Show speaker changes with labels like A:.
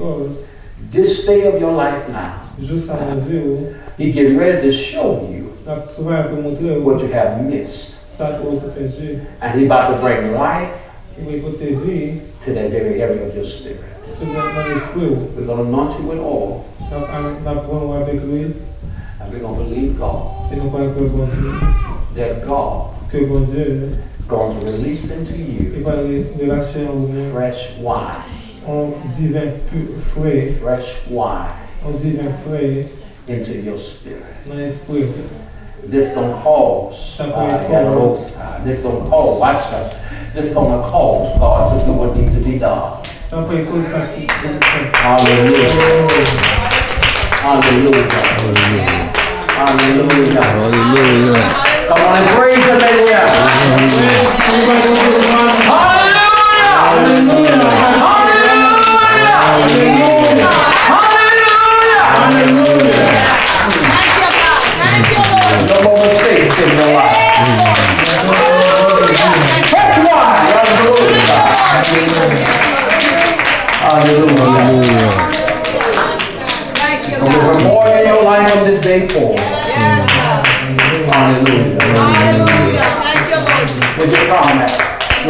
A: because
B: this day of your life now,
A: juste avant Dieu,
B: He's getting ready to show you
A: n'a souvent te montrer
B: what you have missed.
A: ça que tu perdu.
B: And He's about to bring life
A: Il va écouter vie
B: to that very area of your spirit.
A: dans l'esprit.
B: We're going to anoint you with oil,
A: N'a prendre avec lui
B: and we're going to believe God
A: et nous croyons que bon Dieu,
B: that God
A: que bon Dieu,
B: is going to release into
A: il
B: you
A: va relâcher en vous
B: fresh wine,
A: un divin frais,
B: fresh wine
A: un divin frais
B: into your spirit.
A: dans l'esprit.
B: This going to cause, this going to cause, watch that. This going to cause God to do what needs to be done. Hallelujah. Hallelujah. Hallelujah.
C: Hallelujah.
B: Come on and praise Him, hallelujah. Hallelujah. Hallelujah. Hallelujah. No more mistakes in your life. Fresh wine. Hallelujah. Hallelujah. There's more in your life from this day forward. Hallelujah.
C: Hallelujah.
B: With your comment.